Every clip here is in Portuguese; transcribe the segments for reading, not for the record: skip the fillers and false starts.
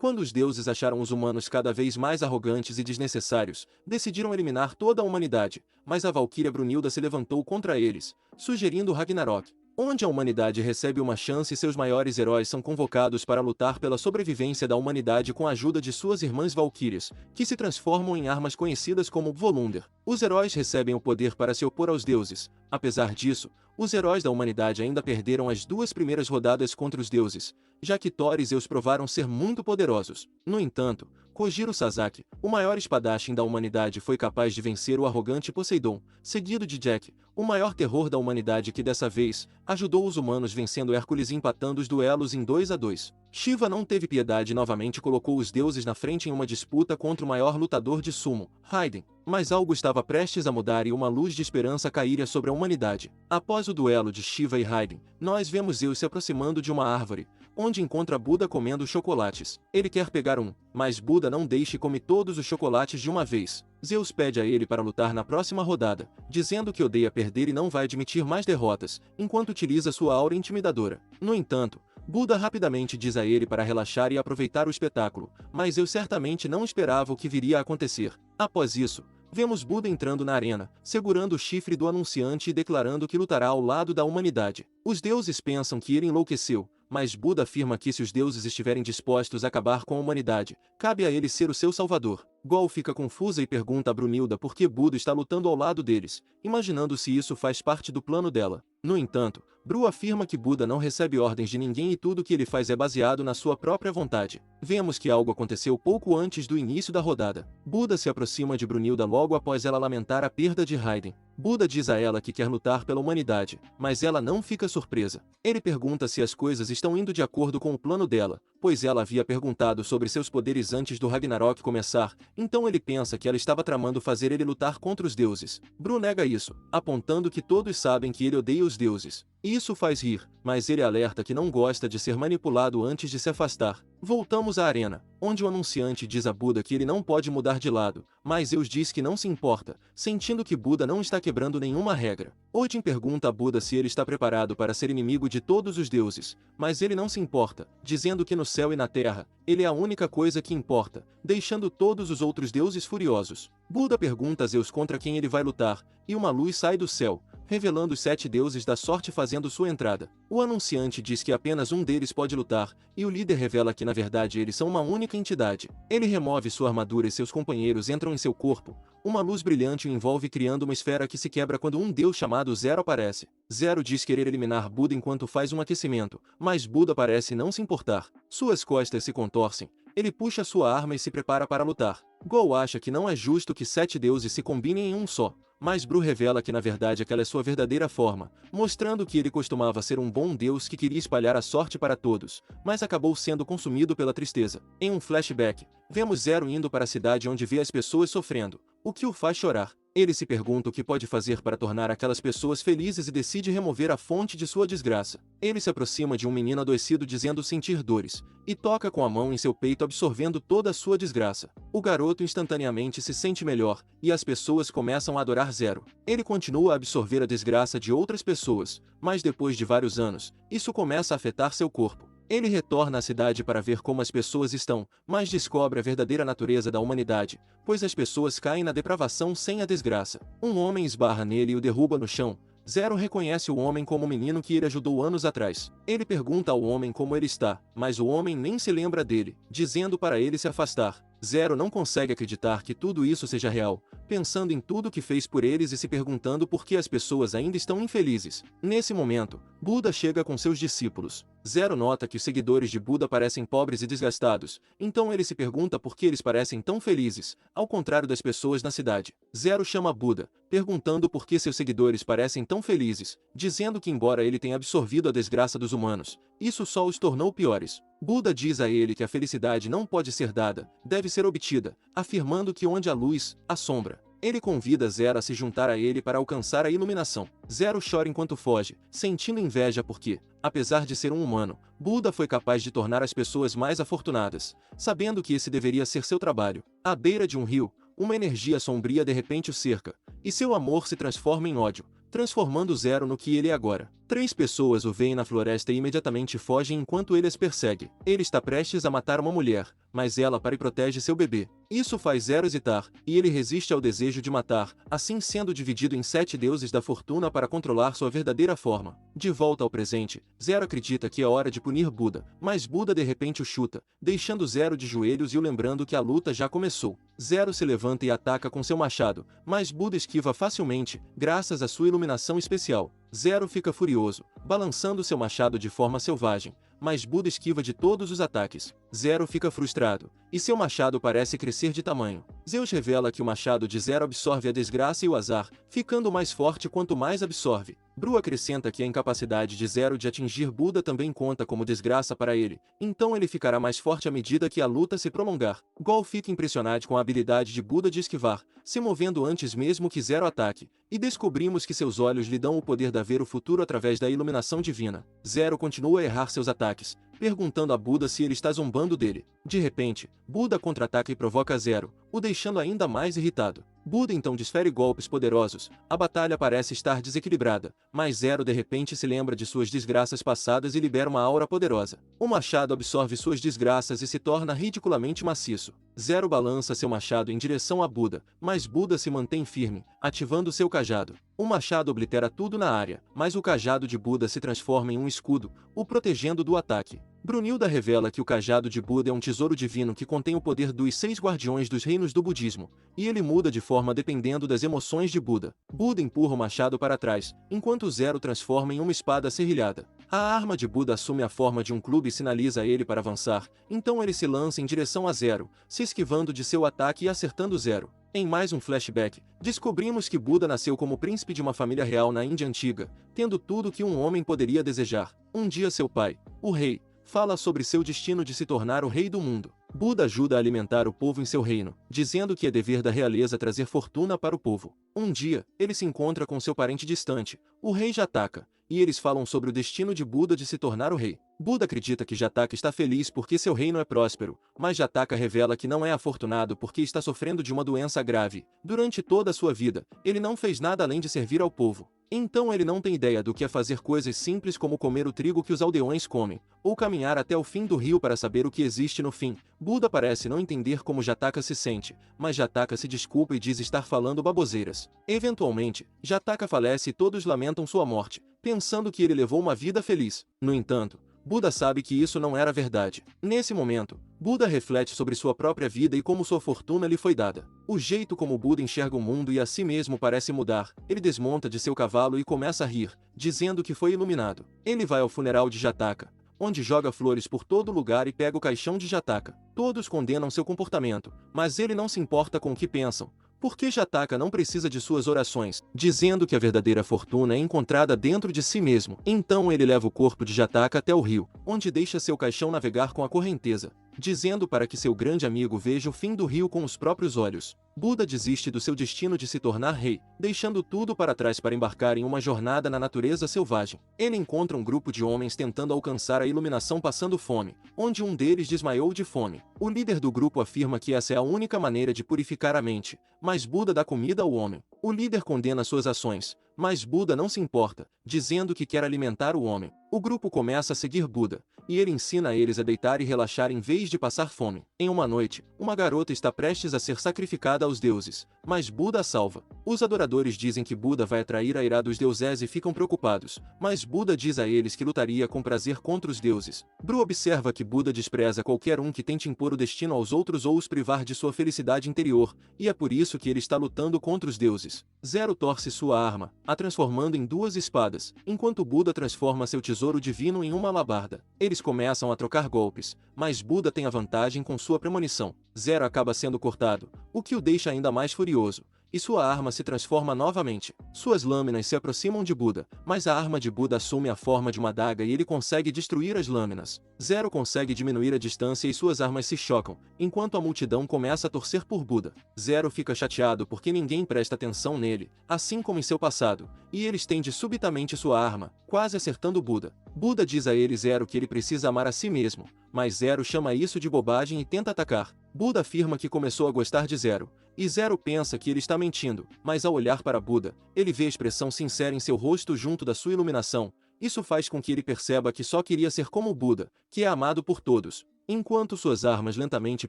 Quando os deuses acharam os humanos cada vez mais arrogantes e desnecessários, decidiram eliminar toda a humanidade, mas a valquíria Brunilda se levantou contra eles, sugerindo Ragnarok, onde a humanidade recebe uma chance e seus maiores heróis são convocados para lutar pela sobrevivência da humanidade com a ajuda de suas irmãs valquírias, que se transformam em armas conhecidas como Volunder. Os heróis recebem o poder para se opor aos deuses. Apesar disso, os heróis da humanidade ainda perderam as duas primeiras rodadas contra os deuses, já que Thor e Zeus provaram ser muito poderosos. No entanto, Kojiro Sasaki, o maior espadachim da humanidade, foi capaz de vencer o arrogante Poseidon, seguido de Jack, o maior terror da humanidade, que dessa vez ajudou os humanos vencendo Hércules e empatando os duelos em 2-2. Shiva não teve piedade e novamente colocou os deuses na frente em uma disputa contra o maior lutador de sumo, Raiden. Mas algo estava prestes a mudar e uma luz de esperança cairia sobre a humanidade. Após o duelo de Shiva e Raiden, nós vemos Zeus se aproximando de uma árvore, onde encontra Buda comendo chocolates. Ele quer pegar um, mas Buda não deixa e come todos os chocolates de uma vez. Zeus pede a ele para lutar na próxima rodada, dizendo que odeia perder e não vai admitir mais derrotas, enquanto utiliza sua aura intimidadora. No entanto, Buda rapidamente diz a ele para relaxar e aproveitar o espetáculo, mas Zeus certamente não esperava o que viria a acontecer. Após isso, vemos Buda entrando na arena, segurando o chifre do anunciante e declarando que lutará ao lado da humanidade. Os deuses pensam que ele enlouqueceu, mas Buda afirma que se os deuses estiverem dispostos a acabar com a humanidade, cabe a ele ser o seu salvador. Gol fica confusa e pergunta a Brunilda por que Buda está lutando ao lado deles, imaginando se isso faz parte do plano dela. No entanto, Bru afirma que Buda não recebe ordens de ninguém e tudo que ele faz é baseado na sua própria vontade. Vemos que algo aconteceu pouco antes do início da rodada. Buda se aproxima de Brunilda logo após ela lamentar a perda de Raiden. Buda diz a ela que quer lutar pela humanidade, mas ela não fica surpresa. Ele pergunta se as coisas estão indo de acordo com o plano dela, pois ela havia perguntado sobre seus poderes antes do Ragnarok começar, então ele pensa que ela estava tramando fazer ele lutar contra os deuses. Bru nega isso, apontando que todos sabem que ele odeia os deuses. Isso faz rir, mas ele alerta que não gosta de ser manipulado antes de se afastar. Voltamos à arena, onde o anunciante diz a Buda que ele não pode mudar de lado, mas Zeus diz que não se importa, sentindo que Buda não está quebrando nenhuma regra. Odin pergunta a Buda se ele está preparado para ser inimigo de todos os deuses, mas ele não se importa, dizendo que no céu e na terra, ele é a única coisa que importa, deixando todos os outros deuses furiosos. Buda pergunta a Zeus contra quem ele vai lutar, e uma luz sai do céu, revelando os 7 deuses da sorte fazendo sua entrada. O anunciante diz que apenas um deles pode lutar, e o líder revela que na verdade eles são uma única entidade. Ele remove sua armadura e seus companheiros entram em seu corpo. Uma luz brilhante o envolve criando uma esfera que se quebra quando um deus chamado Zero aparece. Zero diz querer eliminar Buda enquanto faz um aquecimento, mas Buda parece não se importar. Suas costas se contorcem. Ele puxa sua arma e se prepara para lutar. Gol acha que não é justo que 7 deuses se combinem em um só, mas Bru revela que na verdade aquela é sua verdadeira forma, mostrando que ele costumava ser um bom deus que queria espalhar a sorte para todos, mas acabou sendo consumido pela tristeza. Em um flashback, vemos Zero indo para a cidade onde vê as pessoas sofrendo, o que o faz chorar. Ele se pergunta o que pode fazer para tornar aquelas pessoas felizes e decide remover a fonte de sua desgraça. Ele se aproxima de um menino adoecido dizendo sentir dores, e toca com a mão em seu peito absorvendo toda a sua desgraça. O garoto instantaneamente se sente melhor, e as pessoas começam a adorar Zero. Ele continua a absorver a desgraça de outras pessoas, mas depois de vários anos, isso começa a afetar seu corpo. Ele retorna à cidade para ver como as pessoas estão, mas descobre a verdadeira natureza da humanidade, pois as pessoas caem na depravação sem a desgraça. Um homem esbarra nele e o derruba no chão. Zero reconhece o homem como o menino que ele ajudou anos atrás. Ele pergunta ao homem como ele está, mas o homem nem se lembra dele, dizendo para ele se afastar. Zero não consegue acreditar que tudo isso seja real, pensando em tudo que fez por eles e se perguntando por que as pessoas ainda estão infelizes. Nesse momento, Buda chega com seus discípulos. Zero nota que os seguidores de Buda parecem pobres e desgastados, então ele se pergunta por que eles parecem tão felizes, ao contrário das pessoas na cidade. Zero chama Buda, perguntando por que seus seguidores parecem tão felizes, dizendo que embora ele tenha absorvido a desgraça dos humanos, isso só os tornou piores. Buda diz a ele que a felicidade não pode ser dada, deve ser obtida, afirmando que onde há luz, há sombra. Ele convida Zero a se juntar a ele para alcançar a iluminação. Zero chora enquanto foge, sentindo inveja porque, apesar de ser um humano, Buda foi capaz de tornar as pessoas mais afortunadas, sabendo que esse deveria ser seu trabalho. À beira de um rio, uma energia sombria de repente o cerca, e seu amor se transforma em ódio, transformando Zero no que ele é agora. 3 pessoas o veem na floresta e imediatamente fogem enquanto ele as persegue. Ele está prestes a matar uma mulher, mas ela para e protege seu bebê. Isso faz Zero hesitar, e ele resiste ao desejo de matar, assim sendo dividido em 7 deuses da fortuna para controlar sua verdadeira forma. De volta ao presente, Zero acredita que é hora de punir Buda, mas Buda de repente o chuta, deixando Zero de joelhos e o lembrando que a luta já começou. Zero se levanta e ataca com seu machado, mas Buda esquiva facilmente, graças à sua iluminação especial. Zero fica furioso, balançando seu machado de forma selvagem, mas Buda esquiva de todos os ataques. Zero fica frustrado, e seu machado parece crescer de tamanho. Zeus revela que o machado de Zero absorve a desgraça e o azar, ficando mais forte quanto mais absorve. Bru acrescenta que a incapacidade de Zero de atingir Buda também conta como desgraça para ele, então ele ficará mais forte à medida que a luta se prolongar. Gol fica impressionado com a habilidade de Buda de esquivar, se movendo antes mesmo que Zero ataque, e descobrimos que seus olhos lhe dão o poder de ver o futuro através da iluminação divina. Zero continua a errar seus ataques, perguntando a Buda se ele está zombando dele. De repente, Buda contra-ataca e provoca Zero, o deixando ainda mais irritado. Buda então desfere golpes poderosos, a batalha parece estar desequilibrada, mas Zero de repente se lembra de suas desgraças passadas e libera uma aura poderosa. O machado absorve suas desgraças e se torna ridiculamente maciço. Zero balança seu machado em direção a Buda, mas Buda se mantém firme, ativando seu cajado. O machado oblitera tudo na área, mas o cajado de Buda se transforma em um escudo, o protegendo do ataque. Brunilda revela que o cajado de Buda é um tesouro divino que contém o poder dos 6 guardiões dos reinos do budismo, e ele muda de forma dependendo das emoções de Buda. Buda empurra o machado para trás, enquanto Zero transforma em uma espada serrilhada. A arma de Buda assume a forma de um clube e sinaliza a ele para avançar, então ele se lança em direção a Zero, se esquivando de seu ataque e acertando Zero. Em mais um flashback, descobrimos que Buda nasceu como príncipe de uma família real na Índia antiga, tendo tudo o que um homem poderia desejar. Um dia seu pai, o rei, fala sobre seu destino de se tornar o rei do mundo. Buda ajuda a alimentar o povo em seu reino, dizendo que é dever da realeza trazer fortuna para o povo. Um dia, ele se encontra com seu parente distante, o rei Jataka, e eles falam sobre o destino de Buda de se tornar o rei. Buda acredita que Jataka está feliz porque seu reino é próspero, mas Jataka revela que não é afortunado porque está sofrendo de uma doença grave. Durante toda a sua vida, ele não fez nada além de servir ao povo. Então ele não tem ideia do que é fazer coisas simples como comer o trigo que os aldeões comem, ou caminhar até o fim do rio para saber o que existe no fim. Buda parece não entender como Jataka se sente, mas Jataka se desculpa e diz estar falando baboseiras. Eventualmente, Jataka falece e todos lamentam sua morte, pensando que ele levou uma vida feliz. No entanto, Buda sabe que isso não era verdade. Nesse momento, Buda reflete sobre sua própria vida e como sua fortuna lhe foi dada. O jeito como Buda enxerga o mundo e a si mesmo parece mudar. Ele desmonta de seu cavalo e começa a rir, dizendo que foi iluminado. Ele vai ao funeral de Jataka, onde joga flores por todo lugar e pega o caixão de Jataka. Todos condenam seu comportamento, mas ele não se importa com o que pensam, porque Jataka não precisa de suas orações, dizendo que a verdadeira fortuna é encontrada dentro de si mesmo. Então ele leva o corpo de Jataka até o rio, onde deixa seu caixão navegar com a correnteza, dizendo para que seu grande amigo veja o fim do rio com os próprios olhos. Buda desiste do seu destino de se tornar rei, deixando tudo para trás para embarcar em uma jornada na natureza selvagem. Ele encontra um grupo de homens tentando alcançar a iluminação passando fome, onde um deles desmaiou de fome. O líder do grupo afirma que essa é a única maneira de purificar a mente, mas Buda dá comida ao homem. O líder condena suas ações, mas Buda não se importa, dizendo que quer alimentar o homem. O grupo começa a seguir Buda, e ele ensina a eles a deitar e relaxar em vez de passar fome. Em uma noite, uma garota está prestes a ser sacrificada aos deuses, mas Buda a salva. Os adoradores dizem que Buda vai atrair a ira dos deuses e ficam preocupados, mas Buda diz a eles que lutaria com prazer contra os deuses. Bru observa que Buda despreza qualquer um que tente impor o destino aos outros ou os privar de sua felicidade interior, e é por isso que ele está lutando contra os deuses. Zero torce sua arma, a transformando em 2 espadas, enquanto Buda transforma seu tesouro divino em uma alabarda. Eles começam a trocar golpes, mas Buda tem a vantagem com sua premonição. Zero acaba sendo cortado, o que o deixa ainda mais furioso, e sua arma se transforma novamente. Suas lâminas se aproximam de Buda, mas a arma de Buda assume a forma de uma adaga e ele consegue destruir as lâminas. Zero consegue diminuir a distância e suas armas se chocam, enquanto a multidão começa a torcer por Buda. Zero fica chateado porque ninguém presta atenção nele, assim como em seu passado, e ele estende subitamente sua arma, quase acertando Buda. Buda diz a ele Zero que ele precisa amar a si mesmo, mas Zero chama isso de bobagem e tenta atacar. Buda afirma que começou a gostar de Zero, e Zero pensa que ele está mentindo, mas ao olhar para Buda, ele vê a expressão sincera em seu rosto junto da sua iluminação. Isso faz com que ele perceba que só queria ser como Buda, que é amado por todos. Enquanto suas armas lentamente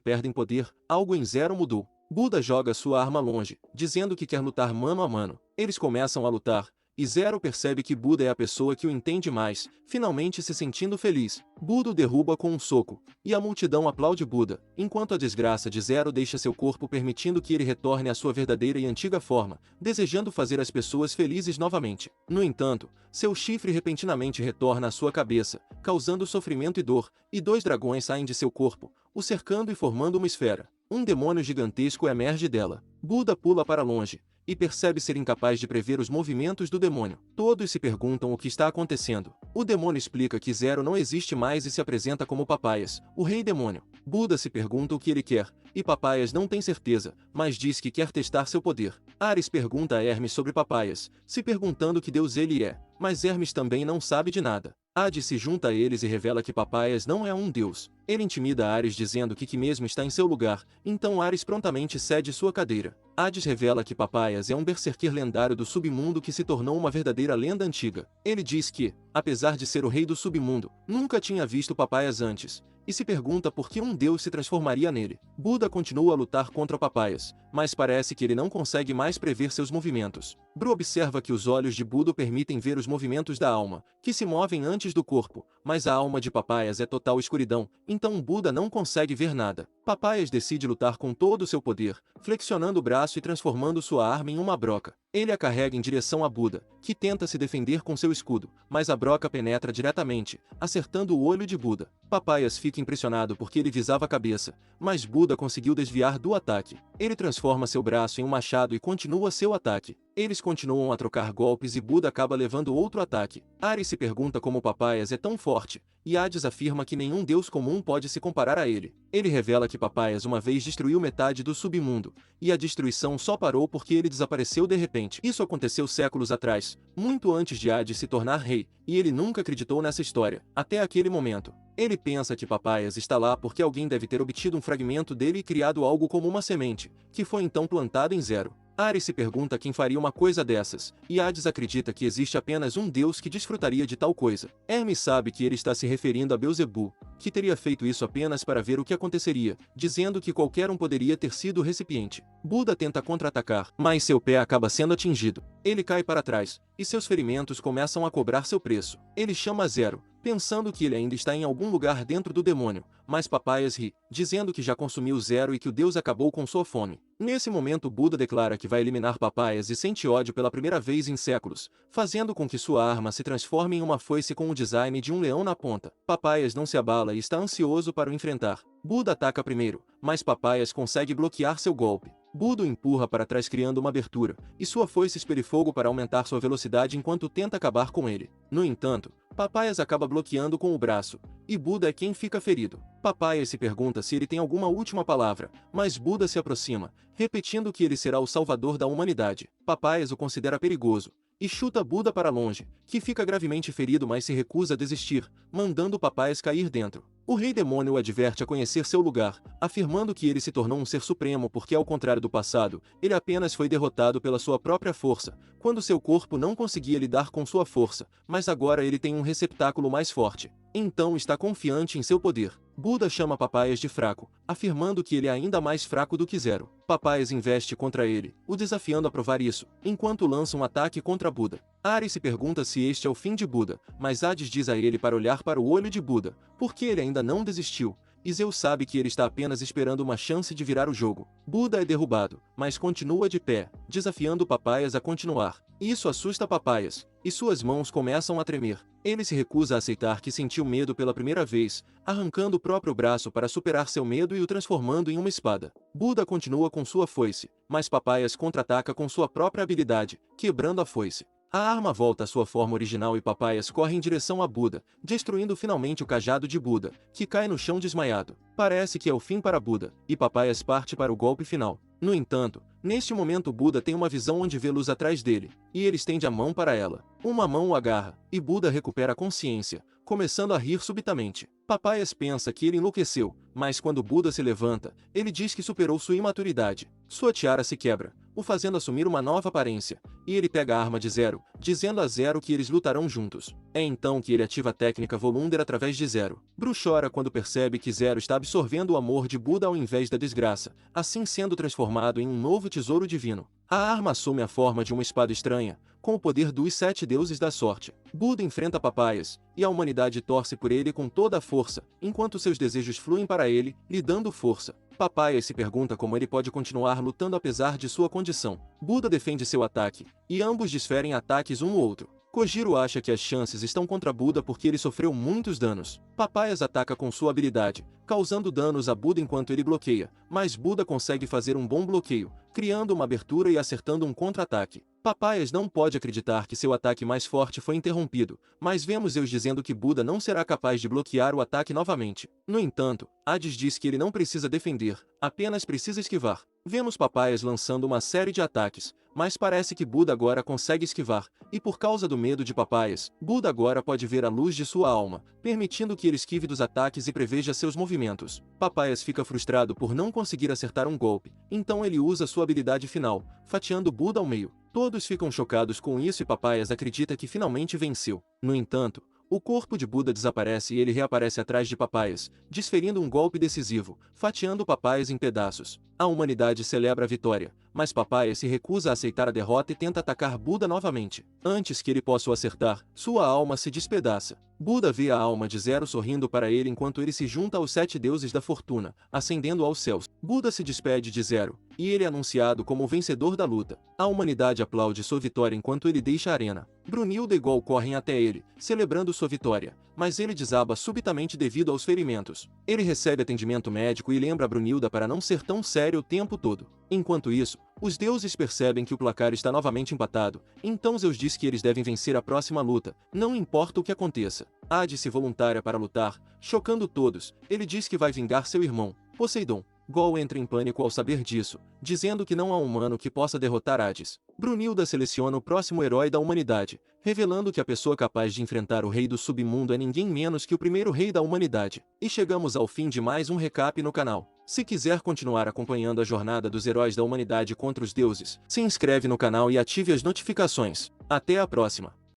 perdem poder, algo em Zero mudou. Buda joga sua arma longe, dizendo que quer lutar mano a mano. Eles começam a lutar, e Zero percebe que Buda é a pessoa que o entende mais, finalmente se sentindo feliz. Buda o derruba com um soco, e a multidão aplaude Buda, enquanto a desgraça de Zero deixa seu corpo permitindo que ele retorne à sua verdadeira e antiga forma, desejando fazer as pessoas felizes novamente. No entanto, seu chifre repentinamente retorna à sua cabeça, causando sofrimento e dor, e dois dragões saem de seu corpo, o cercando e formando uma esfera. Um demônio gigantesco emerge dela. Buda pula para longe, e percebe ser incapaz de prever os movimentos do demônio. Todos se perguntam o que está acontecendo. O demônio explica que Zero não existe mais e se apresenta como Papaias, o rei demônio. Buda se pergunta o que ele quer, e Papaias não tem certeza, mas diz que quer testar seu poder. Ares pergunta a Hermes sobre Papaias, se perguntando que deus ele é, mas Hermes também não sabe de nada. Hades se junta a eles e revela que Papaias não é um deus. Ele intimida Ares dizendo que mesmo está em seu lugar, então Ares prontamente cede sua cadeira. Hades revela que Papaias é um berserker lendário do submundo que se tornou uma verdadeira lenda antiga. Ele diz que, apesar de ser o rei do submundo, nunca tinha visto Papaias antes, e se pergunta por que um deus se transformaria nele. Buda continua a lutar contra Papaias, mas parece que ele não consegue mais prever seus movimentos. Bru observa que os olhos de Buda permitem ver os movimentos da alma, que se movem antes do corpo, mas a alma de Papaias é total escuridão, então Buda não consegue ver nada. Papaias decide lutar com todo o seu poder, flexionando o braço e transformando sua arma em uma broca. Ele a carrega em direção a Buda, que tenta se defender com seu escudo, mas a broca penetra diretamente, acertando o olho de Buda. Papaias fica impressionado porque ele visava a cabeça, mas Buda conseguiu desviar do ataque. Ele transforma seu braço em um machado e continua seu ataque. Eles continuam a trocar golpes e Buda acaba levando outro ataque. Ares se pergunta como Papaias é tão forte, e Hades afirma que nenhum deus comum pode se comparar a ele. Ele revela que Papaias uma vez destruiu metade do submundo, e a destruição só parou porque ele desapareceu de repente. Isso aconteceu séculos atrás, muito antes de Hades se tornar rei, e ele nunca acreditou nessa história, até aquele momento. Ele pensa que Papaias está lá porque alguém deve ter obtido um fragmento dele e criado algo como uma semente, que foi então plantado em Zero. Ares se pergunta quem faria uma coisa dessas, e Hades acredita que existe apenas um deus que desfrutaria de tal coisa. Hermes sabe que ele está se referindo a Beelzebu, que teria feito isso apenas para ver o que aconteceria, dizendo que qualquer um poderia ter sido o recipiente. Buda tenta contra-atacar, mas seu pé acaba sendo atingido. Ele cai para trás, e seus ferimentos começam a cobrar seu preço. Ele chama Zero, pensando que ele ainda está em algum lugar dentro do demônio, mas Papaias ri, dizendo que já consumiu Zero e que o deus acabou com sua fome. Nesse momento Buda declara que vai eliminar Papaias e sente ódio pela primeira vez em séculos, fazendo com que sua arma se transforme em uma foice com o design de um leão na ponta. Papaias não se abala e está ansioso para o enfrentar. Buda ataca primeiro, mas Papaias consegue bloquear seu golpe. Buda o empurra para trás criando uma abertura, e sua foice espelha fogo para aumentar sua velocidade enquanto tenta acabar com ele. No entanto, Papaias acaba bloqueando com o braço, e Buda é quem fica ferido. Papaias se pergunta se ele tem alguma última palavra, mas Buda se aproxima, repetindo que ele será o salvador da humanidade. Papaias o considera perigoso, e chuta Buda para longe, que fica gravemente ferido mas se recusa a desistir, mandando Papaias cair dentro. O rei demônio o adverte a conhecer seu lugar, afirmando que ele se tornou um ser supremo porque, ao contrário do passado, ele apenas foi derrotado pela sua própria força, quando seu corpo não conseguia lidar com sua força, mas agora ele tem um receptáculo mais forte. Então está confiante em seu poder. Buda chama Papaias de fraco, afirmando que ele é ainda mais fraco do que Zero. Papaias investe contra ele, o desafiando a provar isso, enquanto lança um ataque contra Buda. Ares se pergunta se este é o fim de Buda, mas Hades diz a ele para olhar para o olho de Buda, porque ele ainda não desistiu. E Zeus sabe que ele está apenas esperando uma chance de virar o jogo. Buda é derrubado, mas continua de pé, desafiando Papaias a continuar. Isso assusta Papaias, e suas mãos começam a tremer. Ele se recusa a aceitar que sentiu medo pela primeira vez, arrancando o próprio braço para superar seu medo e o transformando em uma espada. Buda continua com sua foice, mas Papaias contra-ataca com sua própria habilidade, quebrando a foice. A arma volta à sua forma original e Papaias corre em direção a Buda, destruindo finalmente o cajado de Buda, que cai no chão desmaiado. Parece que é o fim para Buda, e Papaias parte para o golpe final. No entanto, neste momento Buda tem uma visão onde vê luz atrás dele, e ele estende a mão para ela. Uma mão o agarra, e Buda recupera a consciência, começando a rir subitamente. Papaias pensa que ele enlouqueceu, mas quando Buda se levanta, ele diz que superou sua imaturidade. Sua tiara se quebra, o fazendo assumir uma nova aparência, e ele pega a arma de Zero, dizendo a Zero que eles lutarão juntos. É então que ele ativa a técnica Volunder através de Zero. Bru chora quando percebe que Zero está absorvendo o amor de Buda ao invés da desgraça, assim sendo transformado em um novo tesouro divino. A arma assume a forma de uma espada estranha, com o poder dos 7 deuses da sorte. Buda enfrenta Papaias, e a humanidade torce por ele com toda a força, enquanto seus desejos fluem para ele, lhe dando força. Papaias se pergunta como ele pode continuar lutando apesar de sua condição. Buda defende seu ataque, e ambos desferem ataques um no outro. Kojiro acha que as chances estão contra Buda porque ele sofreu muitos danos. Papaias ataca com sua habilidade, causando danos a Buda enquanto ele bloqueia, mas Buda consegue fazer um bom bloqueio, criando uma abertura e acertando um contra-ataque. Papaias não pode acreditar que seu ataque mais forte foi interrompido, mas vemos Zeus dizendo que Buda não será capaz de bloquear o ataque novamente. No entanto, Hades diz que ele não precisa defender, apenas precisa esquivar. Vemos Papaias lançando uma série de ataques, mas parece que Buda agora consegue esquivar, e por causa do medo de Papaias, Buda agora pode ver a luz de sua alma, permitindo que ele esquive dos ataques e preveja seus movimentos. Papaias fica frustrado por não conseguir acertar um golpe, então ele usa sua habilidade final, fatiando Buda ao meio. Todos ficam chocados com isso e Papaias acredita que finalmente venceu. No entanto, o corpo de Buda desaparece e ele reaparece atrás de Papaias, desferindo um golpe decisivo, fatiando Papaias em pedaços. A humanidade celebra a vitória, mas Papaias se recusa a aceitar a derrota e tenta atacar Buda novamente. Antes que ele possa o acertar, sua alma se despedaça. Buda vê a alma de Zero sorrindo para ele enquanto ele se junta aos 7 deuses da fortuna, ascendendo aos céus. Buda se despede de Zero, e ele é anunciado como o vencedor da luta. A humanidade aplaude sua vitória enquanto ele deixa a arena. Brunilda e Gol correm até ele, celebrando sua vitória, mas ele desaba subitamente devido aos ferimentos. Ele recebe atendimento médico e lembra a Brunilda para não ser tão sério o tempo todo. Enquanto isso, os deuses percebem que o placar está novamente empatado, então Zeus diz que eles devem vencer a próxima luta, não importa o que aconteça. Hades se voluntária para lutar, chocando todos. Ele diz que vai vingar seu irmão, Poseidon. Gol entra em pânico ao saber disso, dizendo que não há humano que possa derrotar Hades. Brunilda seleciona o próximo herói da humanidade, revelando que a pessoa capaz de enfrentar o rei do submundo é ninguém menos que o primeiro rei da humanidade. E chegamos ao fim de mais um recap no canal. Se quiser continuar acompanhando a jornada dos heróis da humanidade contra os deuses, se inscreve no canal e ative as notificações. Até a próxima!